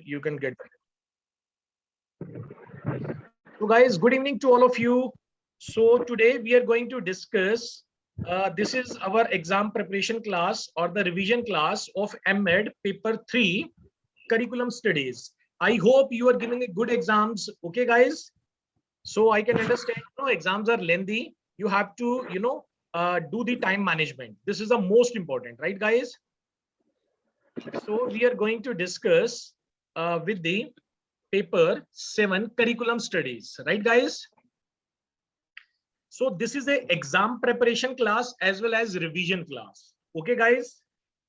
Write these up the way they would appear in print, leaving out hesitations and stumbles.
you can get. So guys, good evening to all of you. So today we are going to discuss, this is our exam preparation class or the revision class of M.Ed paper 3 curriculum studies. I hope you are giving a good exams. Okay guys. So I can understand, exams are lengthy. You have to, do the time management. This is the most important, right guys? So we are going to discuss with the paper 7 curriculum studies, right guys? So this is a exam preparation class as well as revision class. Okay guys,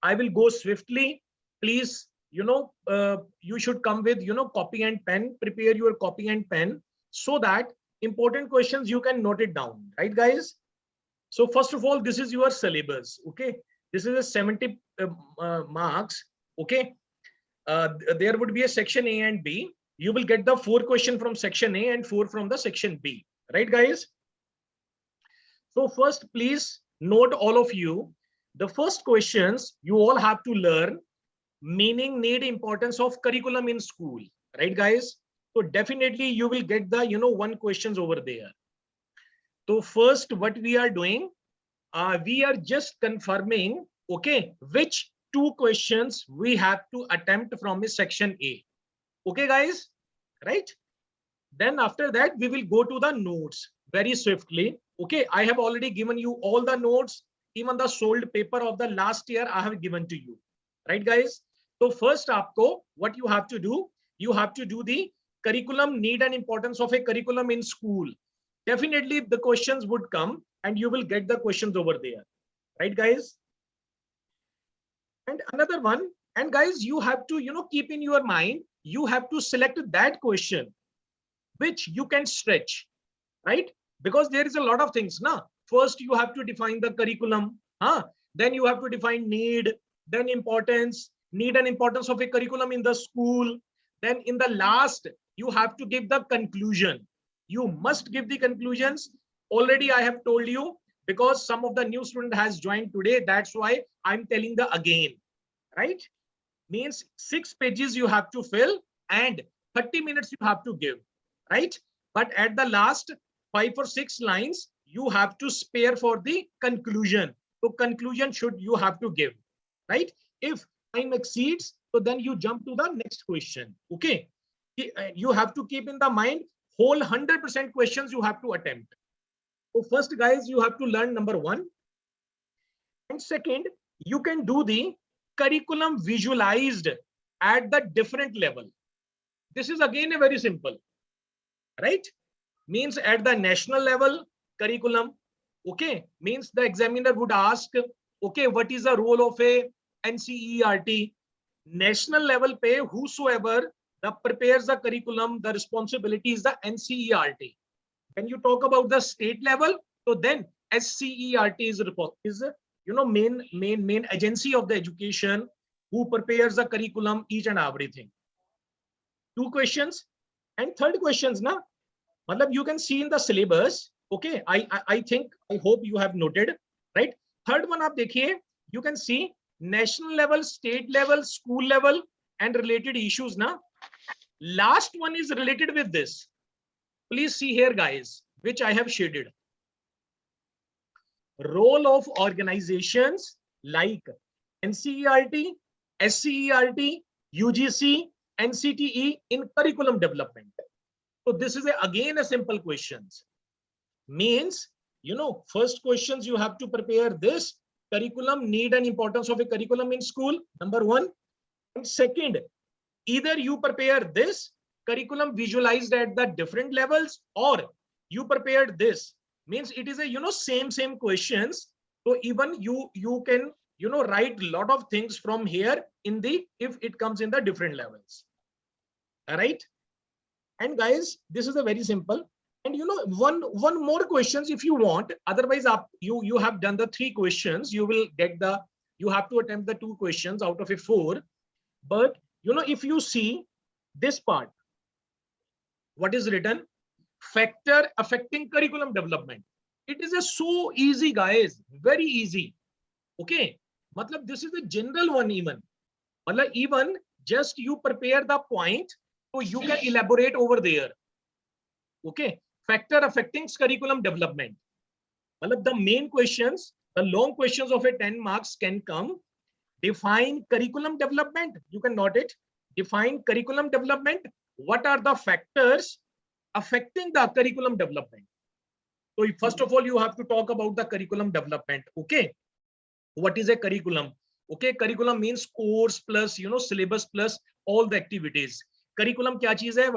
I will go swiftly. Please, you should come with, copy and pen, prepare your copy and pen so that important questions you can note it down, right guys? So first of all, this is your syllabus. Okay, this is a 70 marks. Okay, there would be a section A and B. You will get the 4 questions from section A and 4 from the section B, right guys? So first, please note all of you, the first questions you all have to learn meaning, need, importance of curriculum in school, right guys? So definitely you will get the, 1 questions over there. So first what we are doing, we are just confirming, okay, which 2 questions we have to attempt from a section A. Okay guys, right? Then after that we will go to the notes very swiftly. Okay, I have already given you all the notes, even the sold paper of the last year I have given to you, right guys? So first aapko what you have to do, you have to do the curriculum, need and importance of a curriculum in school. Definitely the questions would come and you will get the questions over there, right guys? And another one, and guys, you have to, keep in your mind, you have to select that question which you can stretch, right? Because there is a lot of things. Now, first you have to define the curriculum, then you have to define need, then importance, need and importance of a curriculum in the school. Then in the last, you have to give the conclusion. You must give the conclusions. Already I have told you, because some of the new student has joined today. That's why I'm telling the again, right? Means 6 pages you have to fill and 30 minutes you have to give, right? But at the last 5 or 6 lines, you have to spare for the conclusion. So conclusion should you have to give, right? If time exceeds, so then you jump to the next question. Okay, you have to keep in the mind whole 100% questions you have to attempt. So first guys, you have to learn number 1, and second, you can do the curriculum visualized at the different level. This is again a very simple, right? Means at the national level curriculum, okay, means the examiner would ask, okay, what is the role of a NCERT? National level pe whosoever that prepares the curriculum, the responsibility is the NCERT. When you talk about the state level, so then SCERT is main agency of the education who prepares the curriculum, each and everything. 2 questions. And third questions na, you can see in the syllabus. Okay, I think, I hope you have noted, right? Third one aap dekhiye, you can see national level, state level, school level and related issues na. Last one is related with this. Please see here guys, which I have shaded. Role of organizations like NCERT, SCERT, UGC, NCTE in curriculum development. So this is again a simple questions. Means, first questions you have to prepare this curriculum, need and importance of a curriculum in school, number 1. And second, either you prepare this curriculum visualized at the different levels, or you prepared this. Means it is a same questions. So even you can write a lot of things from here in the, if it comes in the different levels. All right. And guys, this is a very simple. And one more questions if you want. Otherwise, you have done the 3 questions. You will get the, you have to attempt the 2 questions out of a 4. But if you see this part, what is written? Factor affecting curriculum development. It is a so easy guys, very easy. Okay, this is a general one even. Even just you prepare the point, so you can elaborate over there. Okay, factor affecting curriculum development. Well, the main questions, the long questions of a 10 marks can come. Define curriculum development. You can note it. Define curriculum development. What are the factors affecting the curriculum development? So first of all, you have to talk about the curriculum development. Okay, what is a curriculum? Okay, curriculum means course plus syllabus plus all the activities. Curriculum kya cheez hai?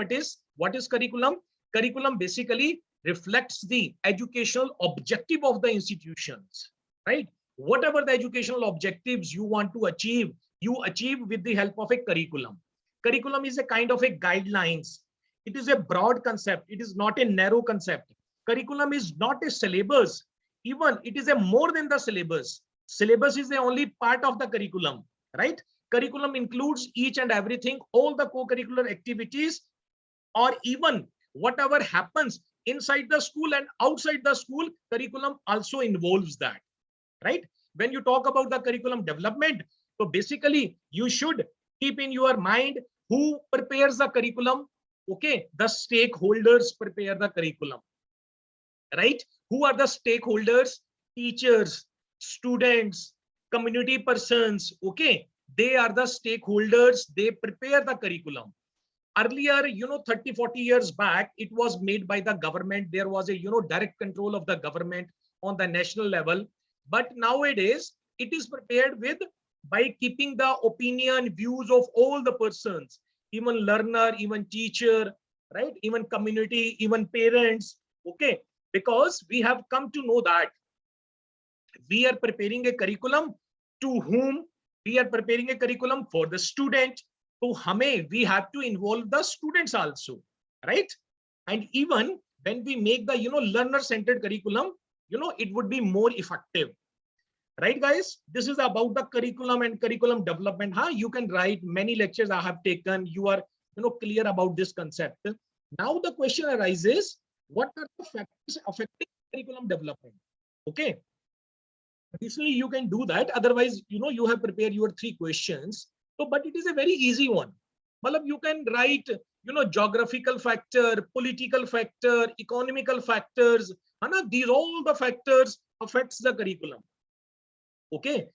What is curriculum? Curriculum basically reflects the educational objective of the institutions, right? Whatever the educational objectives you want to achieve, you achieve with the help of a curriculum. Curriculum is a kind of a guidelines. It is a broad concept. It is not a narrow concept. Curriculum is not a syllabus. Even it is a more than the syllabus. Syllabus is the only part of the curriculum, right? Curriculum includes each and everything, all the co-curricular activities, or even whatever happens inside the school and outside the school, curriculum also involves that, right? When you talk about the curriculum development, so basically you should keep in your mind who prepares the curriculum. Okay, the stakeholders prepare the curriculum, right? Who are the stakeholders? Teachers, students, community persons. Okay, they are the stakeholders. They prepare the curriculum. Earlier, 30-40 years back, it was made by the government. There was a direct control of the government on the national level. But nowadays it is prepared with by keeping the opinion, views of all the persons, even learner, even teacher, right? Even community, even parents. Okay, because we have come to know that we are preparing a curriculum. To whom? We are preparing a curriculum for the student. So we have to involve the students also, right? And even when we make the learner centered curriculum, it would be more effective, right guys? This is about the curriculum and curriculum development. You can write many lectures I have taken. You are clear about this concept. Now the question arises, what are the factors affecting curriculum development? Okay, additionally you can do that. Otherwise, you have prepared your 3 questions. So, but it is a very easy one. Malab, you can write, geographical factor, political factor, economical factors. These all the factors affects the curriculum. Okay,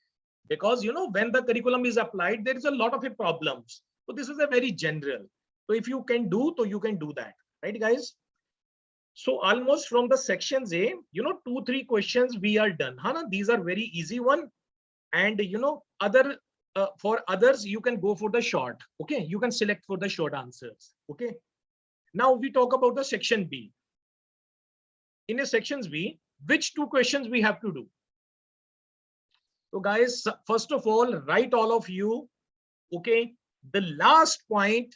because when the curriculum is applied, there is a lot of problems. So this is a very general. So if you can do, so you can do that, right, guys? So almost from the sections A, 2-3 questions we are done. These are very easy one, and other. For others, you can go for the short. Okay, you can select for the short answers. Okay, now we talk about the section B. In a sections B, which 2 questions we have to do? So guys, first of all, write all of you. Okay, the last point.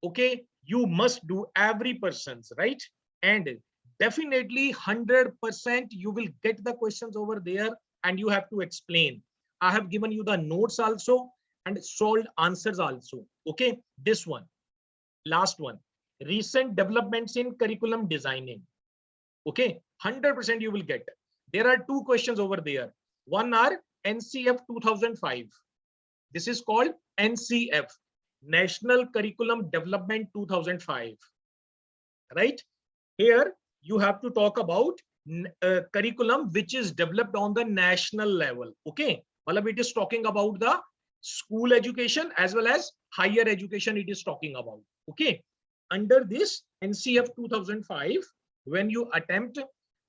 Okay, you must do every person's, right? And definitely 100% you will get the questions over there, and you have to explain. I have given you the notes also and solved answers also. Okay, this one, last one, recent developments in curriculum designing. Okay, 100% you will get. There are 2 questions over there. One are NCF 2005. This is called NCF, National Curriculum Development 2005. Right? Here you have to talk about curriculum which is developed on the national level. Okay, well, it is talking about the school education as well as higher education. It is talking about. Okay, under this NCF 2005, when you attempt,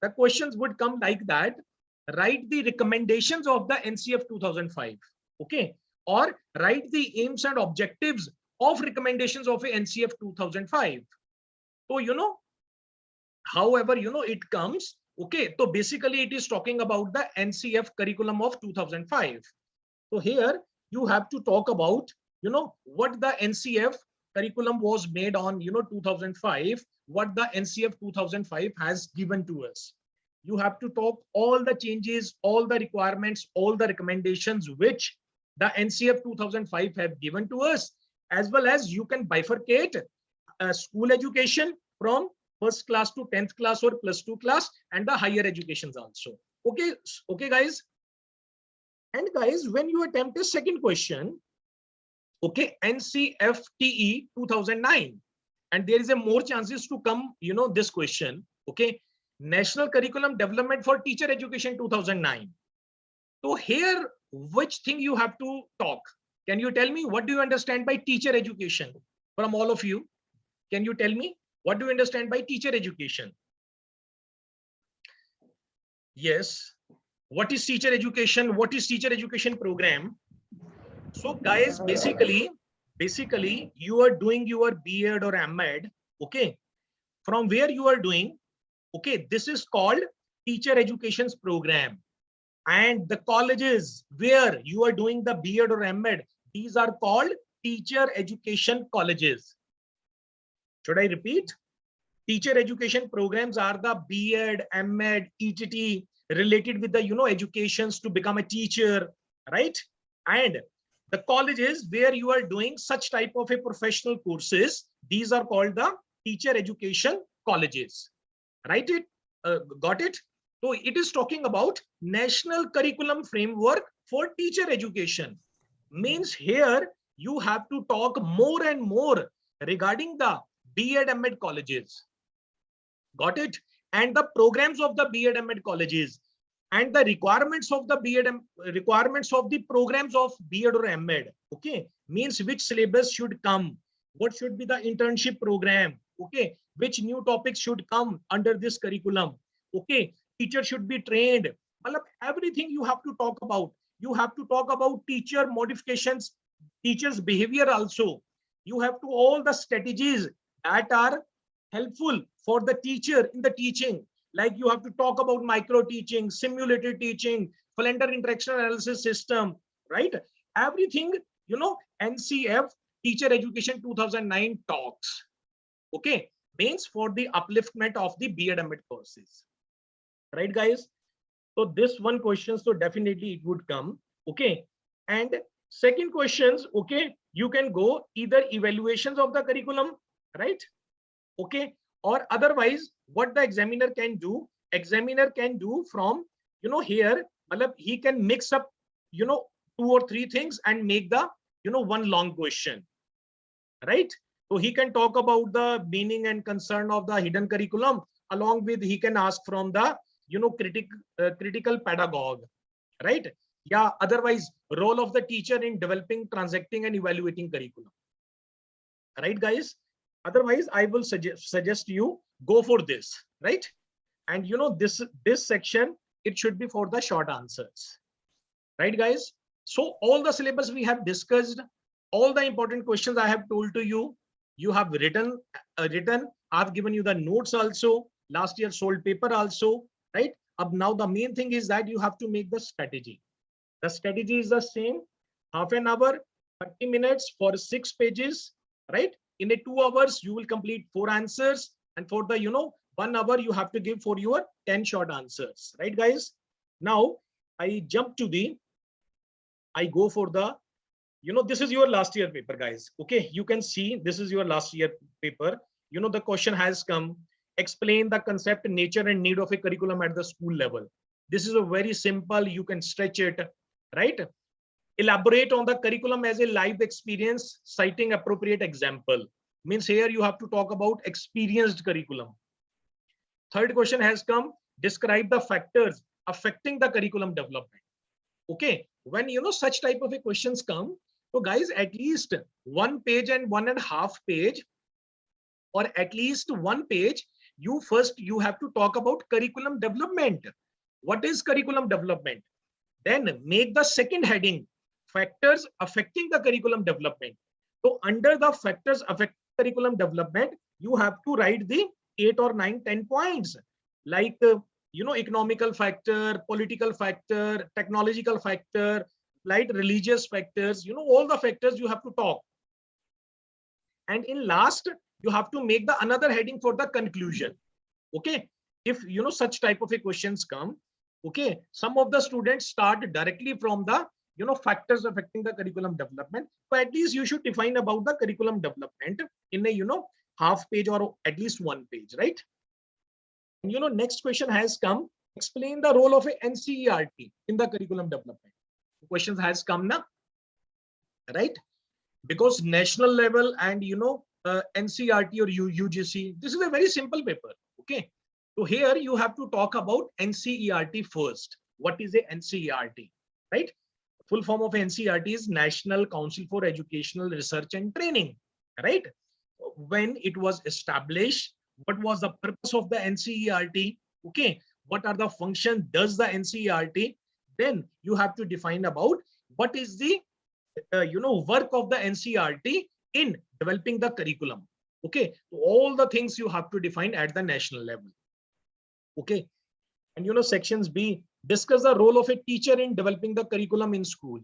the questions would come like that. Write the recommendations of the NCF 2005. Okay, or write the aims and objectives of recommendations of a NCF 2005. So however it comes. Okay, so basically it is talking about the NCF curriculum of 2005. So here you have to talk about what the NCF curriculum was made on 2005, what the NCF 2005 has given to us. You have to talk all the changes, all the requirements, all the recommendations which the NCF 2005 have given to us, as well as you can bifurcate school education from first class to 10th class or +2 class, and the higher educations also. Okay guys. And guys, when you attempt a second question, Okay, NCFTE 2009. And there is a more chances to come, this question. Okay, National Curriculum Development for Teacher Education 2009. So here, which thing you have to talk? Can you tell me what do you understand by teacher education? From all of you, can you tell me what do you understand by teacher education? Yes. What is teacher education? What is teacher education program? So guys, basically you are doing your B.Ed or M.Ed. Okay. From where you are doing, okay, this is called teacher education program. And the colleges where you are doing the B.Ed or M.Ed, these are called teacher education colleges. Should I repeat? Teacher education programs are the B.Ed, M.Ed, ETT related with the educations to become a teacher, right? And the colleges where you are doing such type of a professional courses, these are called the teacher education colleges. Right? Got it? So it is talking about National Curriculum Framework for Teacher Education. Means here you have to talk more and more regarding the B.Ed, M.Ed colleges. Got it? And the programs of the B.Ed, M.Ed colleges and the requirements of the B.Ed, requirements of the programs of B.Ed or M.Ed. Okay, means which syllabus should come, what should be the internship program, okay, which new topics should come under this curriculum, okay, teacher should be trained. Everything you have to talk about. You have to talk about teacher modifications, teachers behavior also. You have to all the strategies that are helpful for the teacher in the teaching. Like you have to talk about micro teaching, simulated teaching, calendar interaction analysis system, right? Everything, NCF Teacher Education 2009 talks. Okay, means for the upliftment of the B.Ed, M.Ed courses, right, guys? So this one question, so definitely it would come. Okay, and second questions, okay, you can go either evaluations of the curriculum, right? Okay, or otherwise what the examiner can do from here, he can mix up 2 or 3 things and make the one long question, right? So he can talk about the meaning and concern of the hidden curriculum, along with he can ask from the critical pedagogue, right? Yeah, otherwise role of the teacher in developing, transacting and evaluating curriculum, right, guys? Otherwise I will suggest you go for this, right? And this section, it should be for the short answers, right, guys? So all the syllabus we have discussed, all the important questions I have told to you, you have written. I've given you the notes also, last year sold paper also, right? Now the main thing is that you have to make the strategy. The strategy is the same: half an hour, 30 minutes for 6 pages, right? In a 2 hours, you will complete 4 answers. And for the, 1 hour, you have to give for your 10 short answers, right, guys? Now, I go for the, this is your last year paper, guys. Okay, you can see this is your last year paper. The question has come: explain the concept, nature and need of a curriculum at the school level. This is a very simple, you can stretch it, right? Elaborate on the curriculum as a live experience, citing appropriate example. Means here you have to talk about experienced curriculum. Third question has come: describe the factors affecting the curriculum development. Okay, when such type of a questions come, so guys, at least 1 page and 1.5 page, or at least 1 page, you have to talk about curriculum development. What is curriculum development? Then make the second heading: factors affecting the curriculum development. So under the factors affecting curriculum development, you have to write the 8 or 9, 10 points, like economical factor, political factor, technological factor, like religious factors, all the factors you have to talk. And in last, you have to make the another heading for the conclusion. Okay, if such type of a questions come, okay, some of the students start directly from the factors affecting the curriculum development, but at least you should define about the curriculum development in a half page or at least 1 page, right? And next question has come: explain the role of a NCERT in the curriculum development. Questions has come now, right? because national level and NCRT or UGC, this is a very simple paper. Okay, so here you have to talk about NCERT first. What is a NCERT, right? Full form of NCERT is National Council for Educational Research and Training, right? When it was established, what was the purpose of the NCERT? Okay, what are the functions does the NCERT? Then you have to define about what is the work of the NCERT in developing the curriculum. Okay, so all the things you have to define at the national level. Okay, and sections B, discuss the role of a teacher in developing the curriculum in school.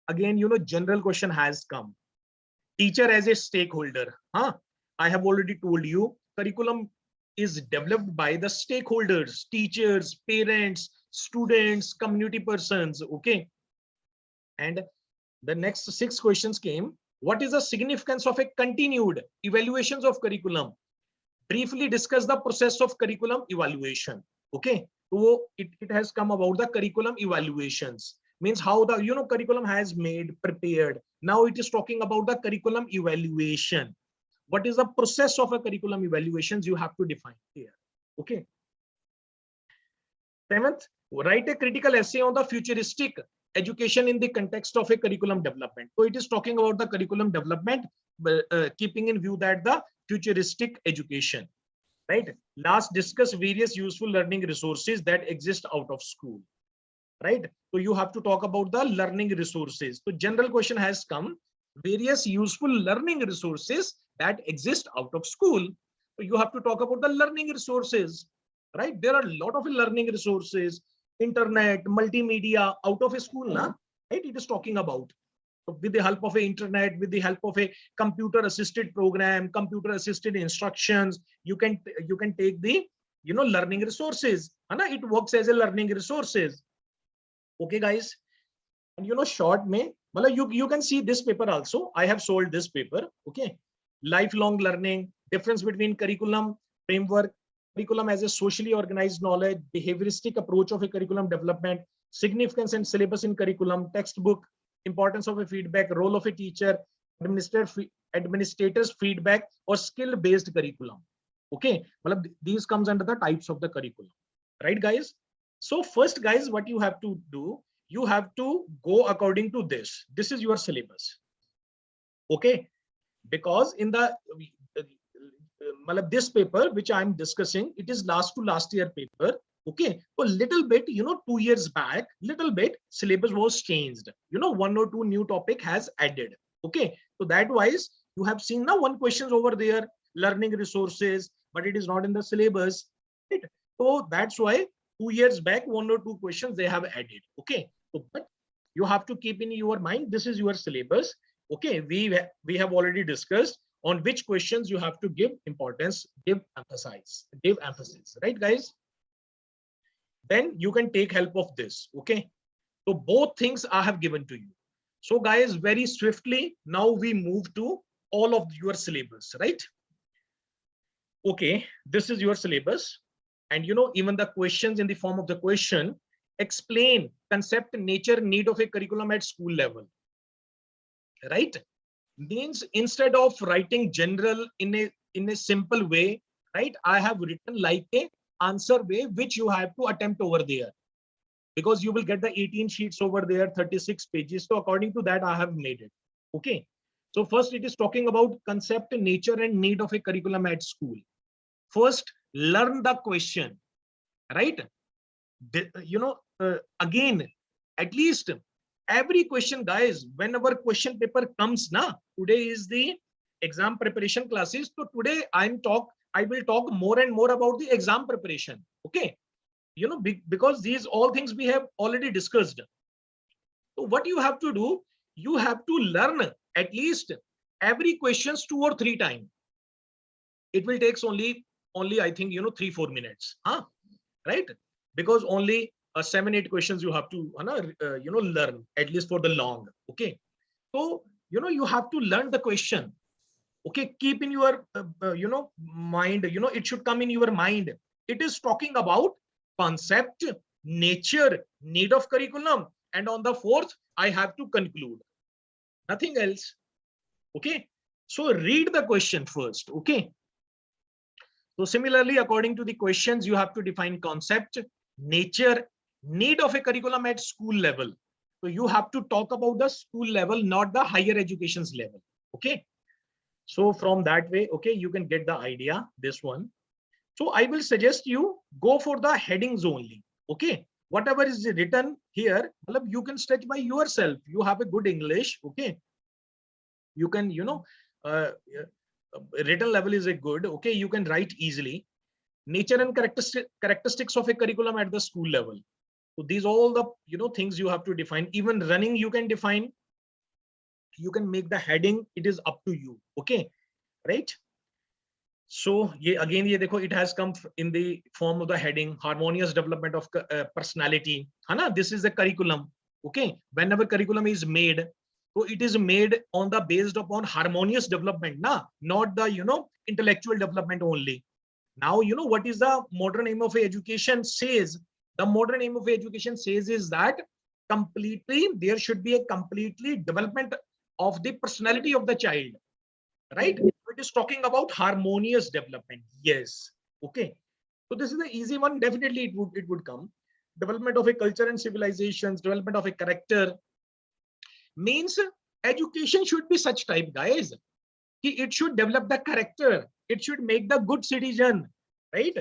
Again, general question has come. Teacher as a stakeholder. I have already told you curriculum is developed by the stakeholders, teachers, parents, students, community persons. Okay, and the next 6 questions came. What is the significance of a continued evaluations of curriculum? Briefly discuss the process of curriculum evaluation. Okay, so it has come about the curriculum evaluations, means how the curriculum has made, prepared. Now it is talking about the curriculum evaluation. What is the process of a curriculum evaluations? You have to define here. Okay. 7th, write a critical essay on the futuristic education in the context of a curriculum development. So it is talking about the curriculum development, keeping in view that the futuristic education, right? Last, discuss various useful learning resources that exist out of school, right? So you have to talk about the learning resources. So general question has come, various useful learning resources that exist out of school. So you have to talk about the learning resources, right? There are a lot of learning resources, internet, multimedia out of a school, right? It is talking about. So with the help of a internet, with the help of a computer assisted program, computer assisted instructions, you can take the learning resources. It works as a learning resources. Okay, guys. And short may you can see this paper also. I have sold this paper. Okay, lifelong learning, difference between curriculum, framework, curriculum as a socially organized knowledge, behavioristic approach of a curriculum development, significance and syllabus in curriculum, textbook, importance of a feedback, role of a teacher, administrator's feedback, or skill based curriculum. Okay, these comes under the types of the curriculum, right, guys? So first, guys, what you have to do, you have to go according to this. This is your syllabus. Okay, because in the this paper which I'm discussing, it is last year paper. Okay, so little bit 2 years back, little bit syllabus was changed, 1 or 2 new topic has added. Okay, so that wise you have seen now 1 questions over there, learning resources, but it is not in the syllabus, right? So that's why 2 years back 1 or 2 questions they have added. Okay, so but you have to keep in your mind, this is your syllabus. Okay, we have already discussed on which questions you have to give importance, give emphasis, right, guys? Then you can take help of this. Okay, so both things I have given to you. So guys, very swiftly now we move to all of your syllabus, right? Okay, this is your syllabus, and even the questions in the form of the question, explain concept, nature, need of a curriculum at school level, right? Means instead of writing general in a simple way, right, I have written like a answer way which you have to attempt over there, because you will get the 18 sheets over there, 36 pages. So according to that I have made it. Okay, so first it is talking about concept, nature, and need of a curriculum at school. First, learn the question, right? Again, at least every question, guys, whenever question paper comes now, today is the exam preparation classes, so today I will talk more and more about the exam preparation. Okay, because these all things we have already discussed. So what you have to do, you have to learn at least every questions 2 or 3 times. It will take only I think 3-4 minutes, right? Because only 7-8 questions you have to learn, at least for the long. Okay, so you have to learn the question. Okay, keep in your mind, it should come in your mind. It is talking about concept, nature, need of curriculum, and on the 4th I have to conclude, nothing else. Okay, so read the question first. Okay, so similarly, according to the questions, you have to define concept, nature, need of a curriculum at school level. So you have to talk about the school level, not the higher education's level. Okay, so from that way, okay, you can get the idea, this one. So I will suggest you go for the headings only. Okay, whatever is written here, you can stretch by yourself. You have a good English. Okay, you can, uh, written level is a good. Okay, you can write easily. Nature and characteristics of a curriculum at the school level. So these all the things you have to define. Even running you can define. You can make the heading. It is up to you. Okay, right? So yeah, again, ये देखो, it has come in the form of the heading, harmonious development of personality. Hana, this is the curriculum. Okay, whenever curriculum is made, so it is made on the based upon harmonious development, not the intellectual development only. Now what is the modern aim of education says. The modern aim of education says is that completely there should be a completely development of the personality of the child, right? It is talking about harmonious development. Yes. Okay, so this is the easy one. Definitely it would come. Development of a culture and civilizations, development of a character. Means education should be such type, guys. It should develop the character. It should make the good citizen, right?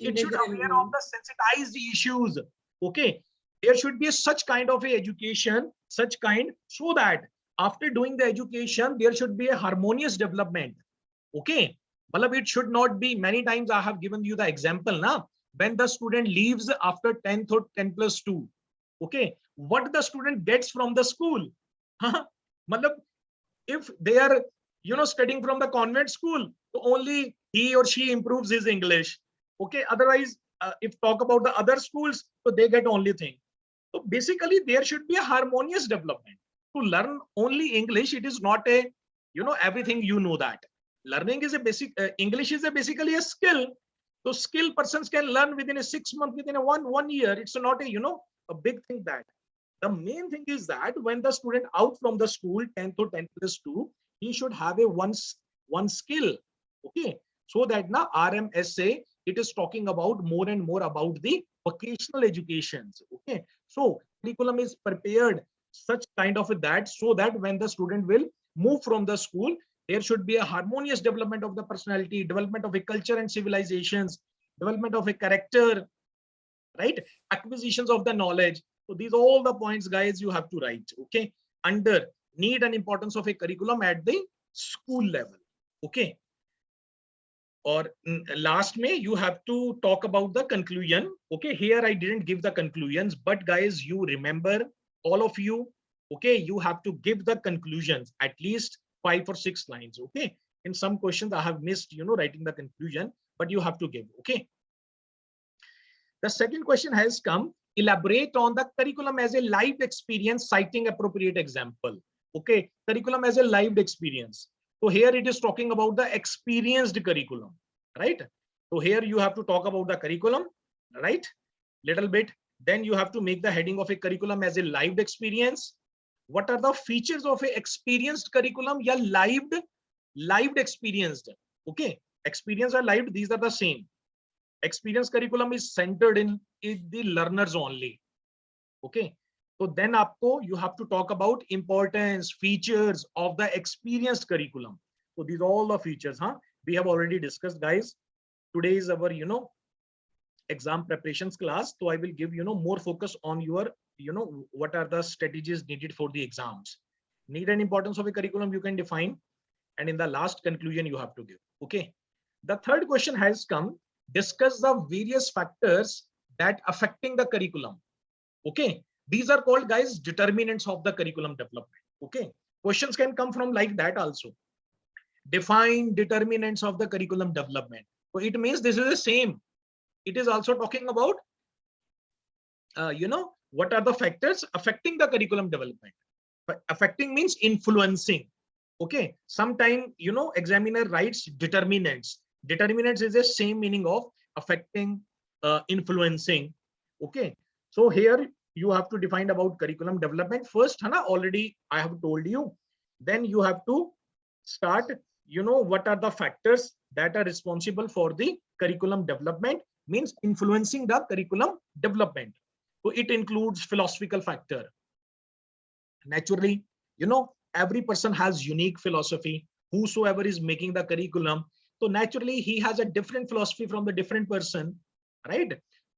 It should aware of the sensitized issues. Okay, there should be such kind of a education, such kind, so that after doing the education, there should be a harmonious development. Okay, Malab, it should not be. Many times I have given you the example now. When the student leaves after 10th or 10 plus 2, okay, what the student gets from the school? Malab, if they are studying from the convent school, so only he or she improves his English. Okay, otherwise, if talk about the other schools, so they get only thing. So basically there should be a harmonious development. To learn only English, it is not a everything, that learning is a basic, English is basically a skill. So skill persons can learn within a 6 month, within a one year. It's not a big thing. That the main thing is that when the student out from the school 10th or 10 plus 2, he should have a one skill. Okay, so that now RMSA, it is talking about more and more about the vocational educations. Okay, so curriculum is prepared such kind of that, so that when the student will move from the school, there should be a harmonious development of the personality, development of a culture and civilizations, development of a character, right? Acquisitions of the knowledge. So these are all the points, guys, you have to write. Okay, under need and importance of a curriculum at the school level. Okay, or last May you have to talk about the conclusion. Okay, here I didn't give the conclusions, but guys, you remember, all of you, okay, you have to give the conclusions at least 5 or 6 lines. Okay, in some questions I have missed writing the conclusion, but you have to give. Okay, the second question has come, elaborate on the curriculum as a lived experience, citing appropriate example. Okay, curriculum as a lived experience. So here it is talking about the experienced curriculum, right? So here you have to talk about the curriculum, right? Little bit. Then you have to make the heading of a curriculum as a lived experience. What are the features of a experienced curriculum? Yeah, lived experienced. Okay, experience or lived, these are the same. Experience curriculum is centered in the learners only. Okay, so then you have to talk about importance, features of the experienced curriculum. So these are all the features, we have already discussed, guys. Today is our exam preparations class, so I will give more focus on your what are the strategies needed for the exams. Need and importance of a curriculum you can define, and in the last conclusion you have to give. Okay, the third question has come, discuss the various factors that affecting the curriculum. Okay, these are called, guys, determinants of the curriculum development. Okay, questions can come from like that also. Define determinants of the curriculum development. So it means this is the same. It is also talking about what are the factors affecting the curriculum development. Affecting means influencing. Okay, sometime examiner writes determinants. Determinants is the same meaning of affecting, influencing. Okay, so here you have to define about curriculum development first, already I have told you. Then you have to start, what are the factors that are responsible for the curriculum development, means influencing the curriculum development. So it includes philosophical factor. Naturally, every person has unique philosophy, whosoever is making the curriculum. So naturally he has a different philosophy from the different person, right?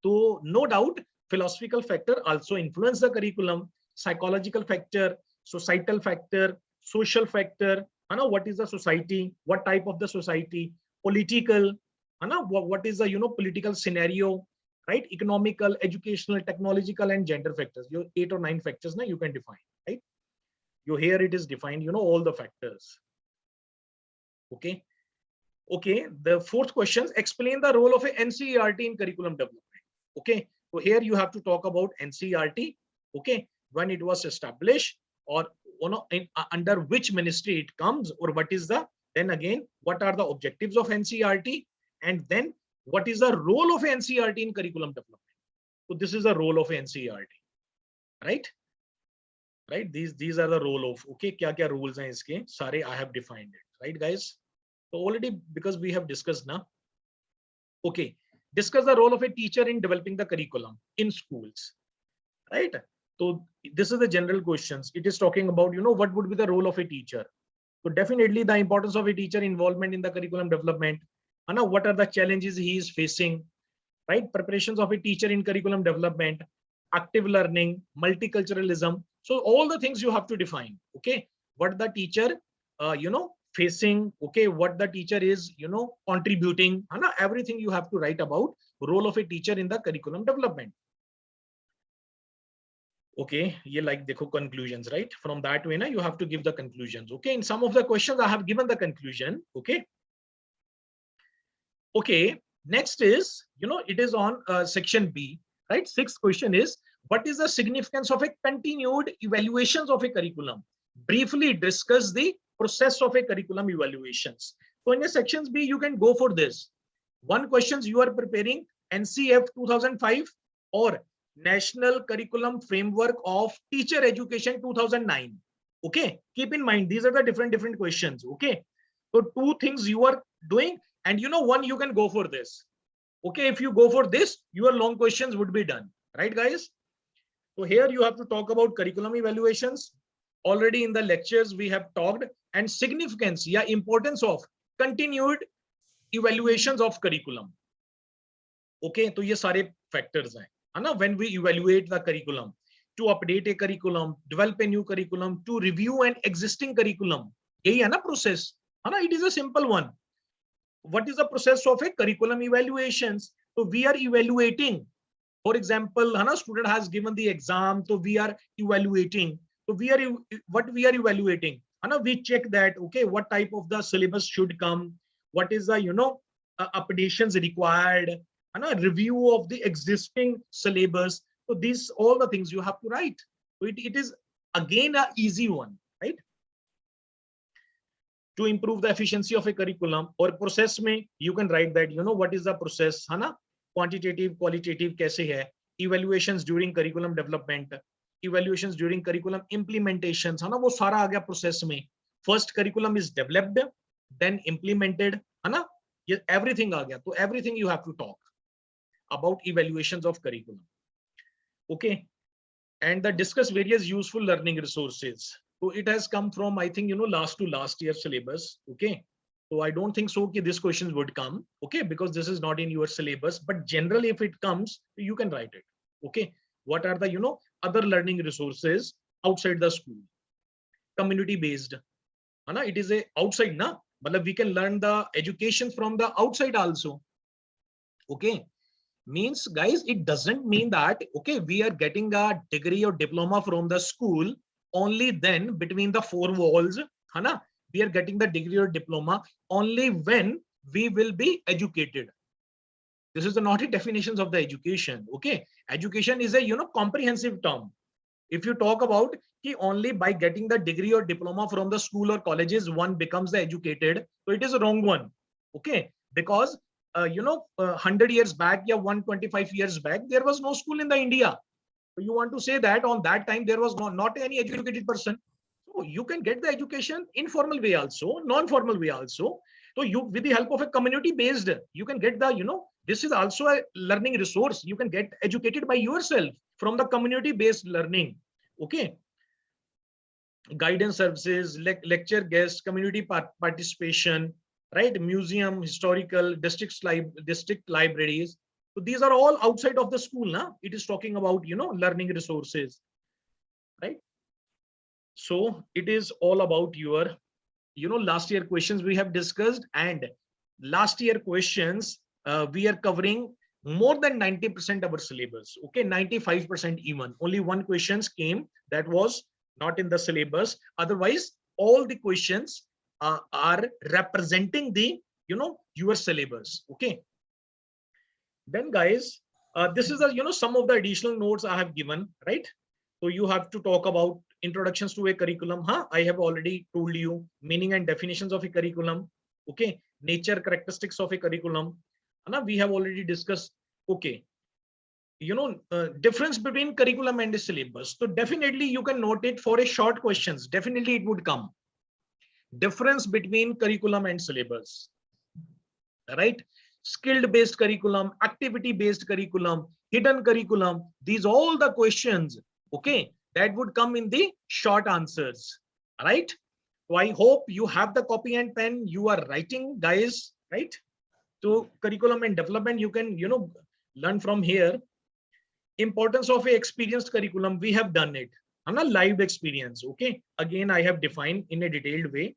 So no doubt philosophical factor also influence the curriculum. Psychological factor, societal factor, social factor, what is the society, what type of the society, political, what is the political scenario, right? Economical, educational, technological, and gender factors. Your 8 or 9 factors now you can define, right? You here it is defined, all the factors. Okay. Okay. The fourth question, explain the role of a NCERT in curriculum development. Okay. So here you have to talk about NCERT. Okay. When it was established, or under which ministry it comes, or what is the, then again, what are the objectives of NCERT, and then what is the role of NCERT in curriculum development. So this is the role of NCERT, right? Right, these are the role of, okay, kya rules hain iske sare, I have defined it, right guys? So already, because we have discussed now. Okay, discuss the role of a teacher in developing the curriculum in schools, right? So this is the general questions. It is talking about, what would be the role of a teacher. So definitely the importance of a teacher involvement in the curriculum development, and what are the challenges he is facing, right? Preparations of a teacher in curriculum development, active learning, multiculturalism. So all the things you have to define. Okay, what the teacher, facing. Okay, what the teacher is, contributing. Everything you have to write about role of a teacher in the curriculum development. Okay, you like the conclusions, right? From that way, you have to give the conclusions. Okay, in some of the questions I have given the conclusion. Okay. Okay. Next is, it is on section B, right? Sixth question is, what is the significance of a continued evaluations of a curriculum? Briefly discuss the process of a curriculum evaluations. So in the sections B, you can go for this. One questions you are preparing NCF 2005 or National Curriculum Framework of Teacher Education 2009. Okay, keep in mind, these are the different questions. Okay, so two things you are doing, and one you can go for this. Okay, if you go for this, your long questions would be done, right guys? So here you have to talk about curriculum evaluations. Already in the lectures we have talked, and significance, yeah, importance of continued evaluations of curriculum. Okay, so ये सारे factors हैं, है ना? When we evaluate the curriculum, to update a curriculum, develop a new curriculum, to review an existing curriculum, यही है ना process, है ना? It is a simple one. What is the process of a curriculum evaluations? So we are evaluating. For example, Hana, student has given the exam, so we are evaluating. So what we are evaluating? Hana, we check that, okay, what type of the syllabus should come, what is the updations required, Hana, review of the existing syllabus. So these all the things you have to write. So it is again an easy one, right? To improve the efficiency of a curriculum or process में, you can write that, what is the process, है ना? Quantitative, qualitative कैसे है? Evaluations during curriculum development, evaluations during curriculum implementations, है ना? वो सारा आ गया process में. First curriculum is developed, then implemented, है ना? ये everything आ गया. So everything you have to talk about evaluations of curriculum. Okay, and the discuss various useful learning resources. So it has come from, I think, last to last year syllabus. Okay, so I don't think so that this question would come. Okay, because this is not in your syllabus, but generally if it comes, you can write it. Okay, what are the other learning resources outside the school? Community based, Anna, it is a outside na, but we can learn the education from the outside also. Okay, means guys, it doesn't mean that, okay, we are getting a degree or diploma from the school only then between the four walls, है ना? We are getting the degree or diploma only when we will be educated. This is not a definitions of the education. Okay, education is a comprehensive term. If you talk about कि only by getting the degree or diploma from the school or colleges one becomes the educated, so it is a wrong one. Okay, because 100 years back, yeah, 125 years back, there was no school in the India. You want to say that on that time there was not any educated person. you can get the education in formal way also, non-formal way also. So you, with the help of a community based, you can get the, this is also a learning resource. You can get educated by yourself from the community based learning. Okay. Guidance services, lecture guests, community participation, right? Museum, historical, district libraries. So these are all outside of the school. Now it is talking about, learning resources, right? So it is all about your, last year questions we have discussed, and last year questions, we are covering more than 90% of our syllabus. Okay, 95% even. Only one questions came that was not in the syllabus. Otherwise, all the questions are representing the, your syllabus. Okay. Then guys, this is a, some of the additional notes I have given, right? So you have to talk about introductions to a curriculum. Huh? I have already told you meaning and definitions of a curriculum. Okay, nature, characteristics of a curriculum. And we have already discussed. Okay, difference between curriculum and the syllabus. So definitely you can note it for a short questions. Definitely it would come. Difference between curriculum and syllabus, right? Skilled based curriculum, activity based curriculum, hidden curriculum. These all the questions, okay, that would come in the short answers, right? So I hope you have the copy and pen, you are writing, guys, right? So curriculum and development, you can, learn from here. Importance of a experienced curriculum, we have done it. And a live experience, okay? Again, I have defined in a detailed way.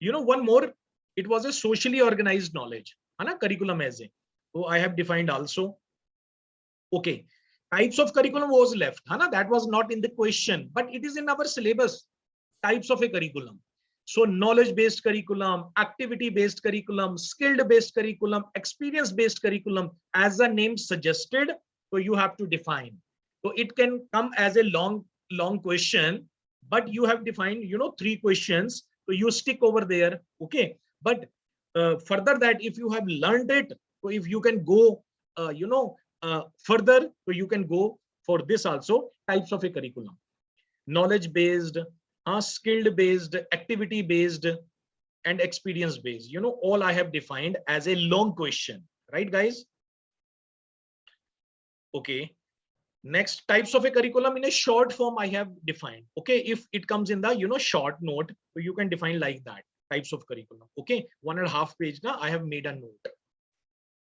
One more, it was a socially organized knowledge, curriculum as a. So I have defined also. Okay, types of curriculum was left, that was not in the question, but it is in our syllabus. Types of a curriculum. So knowledge based curriculum, activity based curriculum, skilled based curriculum, experience based curriculum, as the name suggested. So you have to define. So it can come as a long question, but you have defined, 3 questions. So you stick over there. Okay, but further that, if you have learned it, so if you can go, further, so you can go for this also. Types of a curriculum: knowledge based, skilled based, activity based, and experience based. All I have defined as a long question, right, guys? Okay. Next, types of a curriculum in a short form I have defined. Okay, if it comes in the short note, so you can define like that. Types of curriculum. Okay, 1.5 page now I have made a note.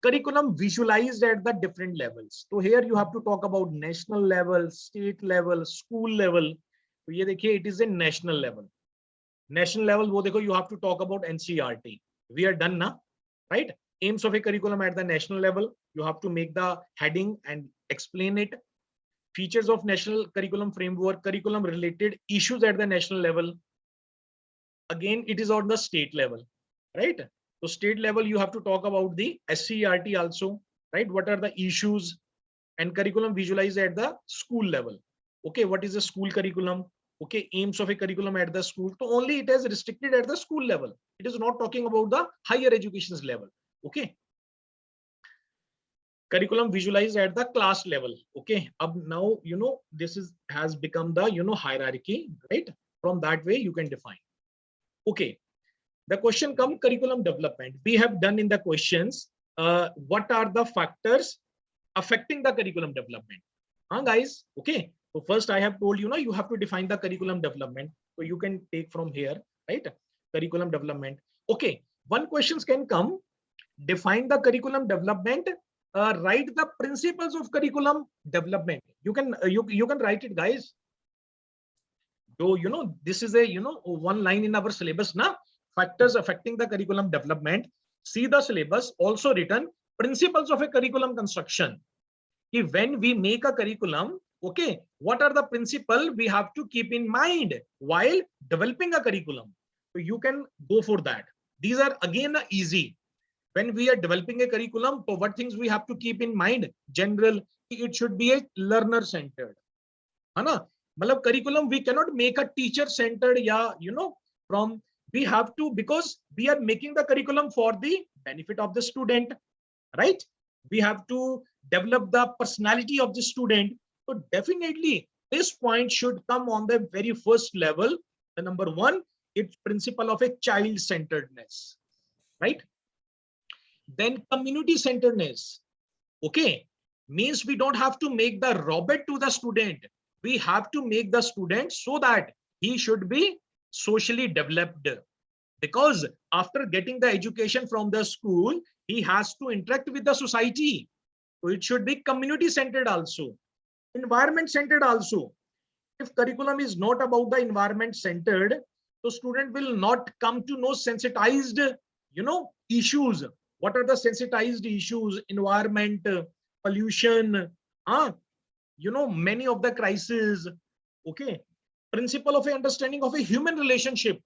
Curriculum visualized at the different levels. So here you have to talk about national level, state level, school level. So ये देखिए, it is a national level. National level, वो देखो, you have to talk about NCERT. We are done now, right? Aims of a curriculum at the national level. You have to make the heading and explain it. Features of national curriculum framework, curriculum related issues at the national level. Again, it is on the state level, right? So state level, you have to talk about the SCERT also, right? What are the issues? And curriculum visualized at the school level. Okay, what is the school curriculum? Okay, aims of a curriculum at the school. So only it is restricted at the school level. It is not talking about the higher education level. Okay. Curriculum visualized at the class level. Okay, now this has become the hierarchy, right? From that way you can define. Okay, the question come curriculum development. We have done in the questions. What are the factors affecting the curriculum development? Guys, okay. So first I have told you have to define the curriculum development. So you can take from here, right? Curriculum development. Okay, one questions can come. Define the curriculum development. Write the principles of curriculum development. You can you can write it, guys. So this is a one line in our syllabus now. Factors affecting the curriculum development. See the syllabus also written principles of a curriculum construction. If when we make a curriculum, okay, what are the principles we have to keep in mind while developing a curriculum? So you can go for that. These are again easy. When we are developing a curriculum, so what things we have to keep in mind? General, it should be a learner centered. Matlab curriculum, we cannot make a teacher centered, yeah, from, we have to, because we are making the curriculum for the benefit of the student, right? We have to develop the personality of the student. So definitely this point should come on the very first level, The number one, it's principle of a child-centeredness, right? Then community-centeredness. Okay, means we don't have to make the robot to the student. We have to make the student so that he should be socially developed. Because after getting the education from the school, he has to interact with the society. So it should be community-centered also, environment-centered also. If curriculum is not about the environment-centered, so student will not come to know sensitized, issues. What are the sensitized issues? Environment, pollution, many of the crises. Okay, principle of a understanding of a human relationship.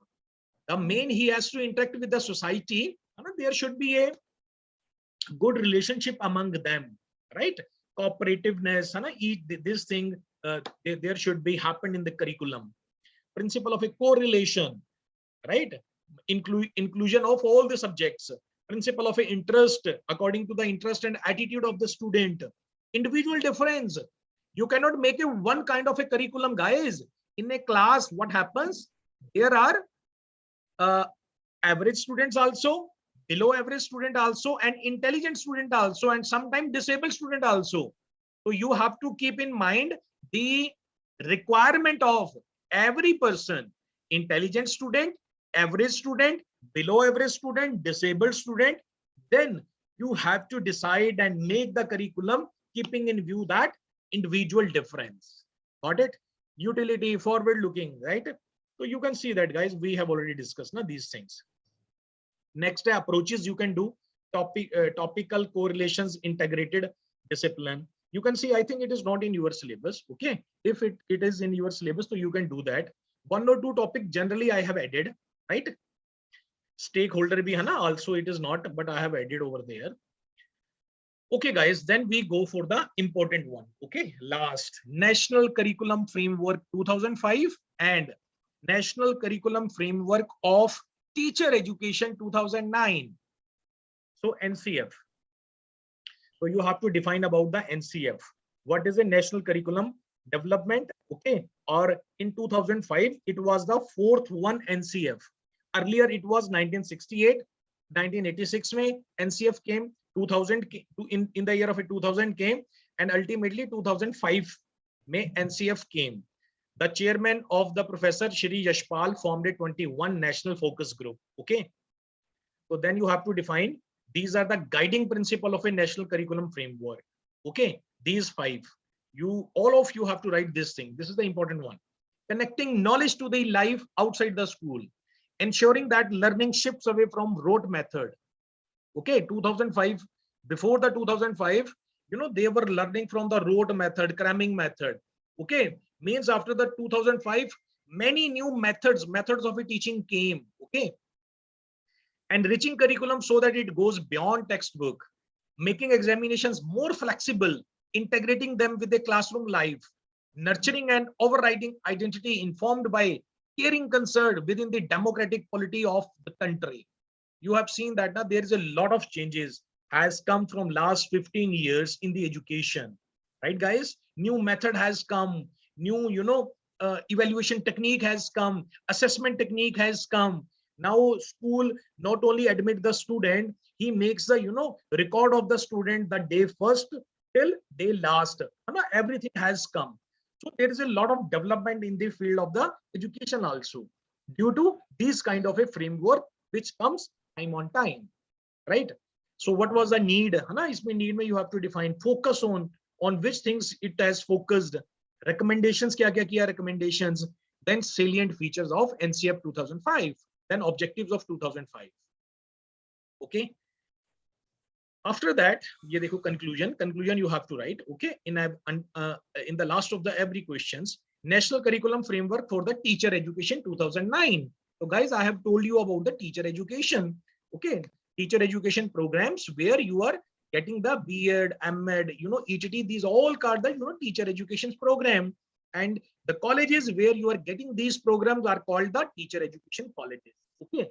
The main, he has to interact with the society. There should be a good relationship among them, right? Cooperativeness, this thing, there should be happen in the curriculum. Principle of a correlation, right? Inclusion of all the subjects. Principle of a interest, according to the interest and attitude of the student. Individual difference. You cannot make a one kind of a curriculum, guys. In a class, what happens? There are average students also, below average student also, and intelligent student also, and sometimes disabled student also. So you have to keep in mind the requirement of every person: intelligent student, average student, below average student, disabled student. Then you have to decide and make the curriculum keeping in view that individual difference. Got it? Utility, forward looking, right? So you can see that, guys, we have already discussed these things. Next approaches you can do: topical correlations, integrated discipline. You can see, I think it is not in your syllabus. Okay, if it is in your syllabus, so you can do that. One or two topic generally I have added, right? Stakeholder bhi hai na, also it is not, but I have added over there. Okay, guys, then we go for the important one. Okay, last, National Curriculum Framework 2005 and National Curriculum Framework of Teacher Education 2009. So NCF. So you have to define about the NCF. What is a National Curriculum Development? Okay, or in 2005 it was the fourth one NCF. Earlier it was 1968, 1986 May NCF came, 2000 in the year of 2000 came, and ultimately 2005 May NCF came. The chairman of the Professor Shri Yashpal formed a 21 national focus group. Okay, so then you have to define, these are the guiding principle of a national curriculum framework. Okay, these five, all of you have to write this thing. This is the important one: connecting knowledge to the life outside the school, ensuring that learning shifts away from rote method. Okay, 2005, before the 2005, they were learning from the rote method, cramming method. Okay, means after the 2005, many new methods of a teaching came. Okay, enriching curriculum so that it goes beyond textbook, making examinations more flexible, integrating them with the classroom life, nurturing and overriding identity informed by caring concern within the democratic polity of the country. You have seen that now there is a lot of changes has come from last 15 years in the education, right, guys? New method has come, new evaluation technique has come, assessment technique has come. Now school not only admit the student, he makes the record of the student the day first till day last. Everything has come. So there is a lot of development in the field of the education also, due to this kind of a framework which comes time on time, right? So what was the need? Isme need mein you have to define, focus on which things it has focused, recommendations kya kiya recommendations, then salient features of NCF 2005, then objectives of 2005. Okay, after that, ye dekho, conclusion you have to write. Okay, in the last of the every questions, National Curriculum Framework for the Teacher Education 2009. So guys, I have told you about the teacher education. Okay, teacher education programs where you are getting the B.Ed, M.Ed, ETT, these all are the teacher education program. And the colleges where you are getting these programs are called the teacher education colleges. Okay,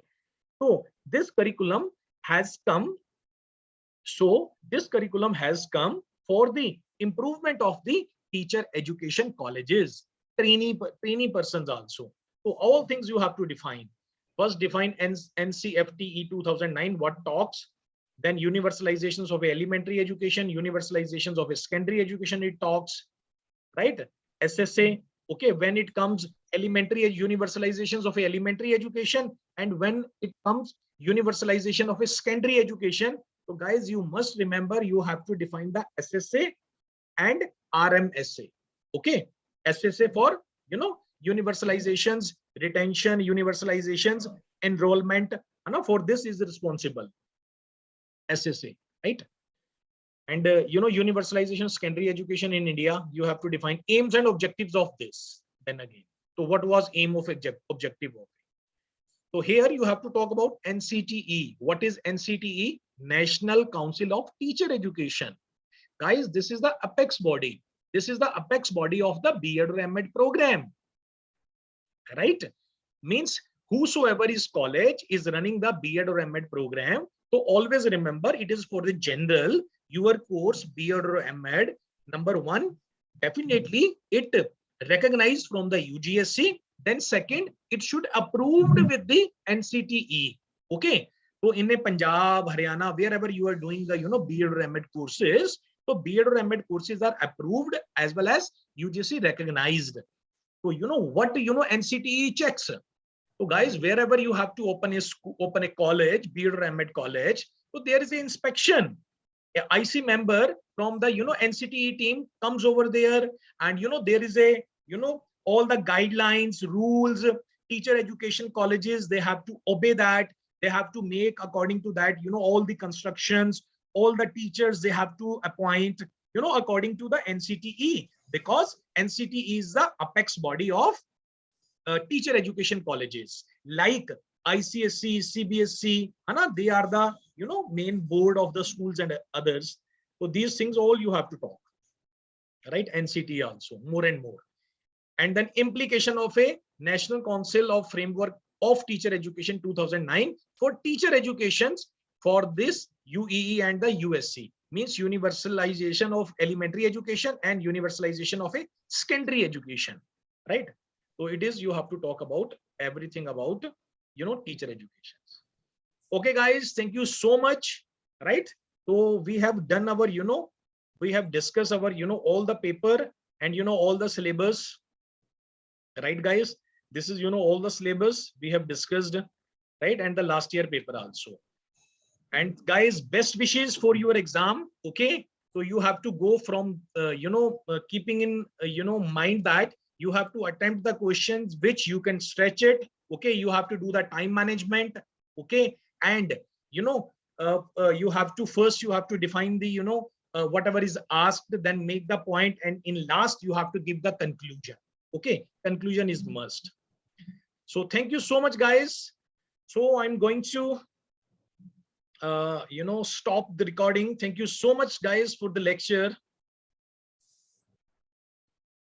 so this curriculum has come. So this curriculum has come for the improvement of the teacher education colleges, trainee persons also. So all things you have to define. First define NCFTE 2009, what talks. Then universalizations of elementary education, universalizations of secondary education, it talks, right? SSA, okay, when it comes elementary universalizations of elementary education, and when it comes universalization of a secondary education. So guys, you must remember, you have to define the SSA and RMSA. Okay, SSA for universalizations, retention, universalizations, enrollment, for this is responsible SSA, right? And universalization secondary education in India, you have to define aims and objectives of this. Then again, so what was aim of objective of it? So here you have to talk about NCTE. What is NCTE? National Council of Teacher Education. Guys, this is the apex body. This is the apex body of the B.Ed or M.Ed program, right? Means whosoever is college is running the B.Ed or M.Ed program. So always remember, it is for the general, your course B.Ed or M.Ed. Number one, definitely it recognized from the UGSC. Then second, it should approved with the NCTE. Okay. So in a Punjab, Haryana, wherever you are doing the B.Ed or M.Ed courses, so B.Ed or M.Ed courses are approved as well as UGC recognized. So what NCTE checks. So guys, wherever you have to open a college, B.Ed or M.Ed college, so there is an inspection. An IC member from the NCTE team comes over there, and there is a all the guidelines, rules, teacher education colleges, they have to obey that. They have to make according to that, all the constructions, all the teachers they have to appoint, according to the NCTE, because NCTE is the apex body of teacher education colleges like ICSC, CBSC, they are the main board of the schools and others. So these things all you have to talk, right? NCTE also more and more. And then implication of a National Council of Framework of Teacher Education 2009 for teacher educations for this UEE and the USC, means universalization of elementary education and universalization of a secondary education, right? So it is, you have to talk about everything about teacher education. Okay guys, thank you so much, right? So we have done our we have discussed our all the paper and all the syllabus, right guys? This is all the syllabus we have discussed, right? And the last year paper also. And guys, best wishes for your exam. Okay, so you have to go from keeping in mind that you have to attempt the questions which you can stretch it. Okay, you have to do the time management. Okay, and you have to first define the whatever is asked, then make the point, and in last you have to give the conclusion. Okay, conclusion is must. So thank you so much guys. So I'm going to stop the recording. Thank you so much guys for the lecture.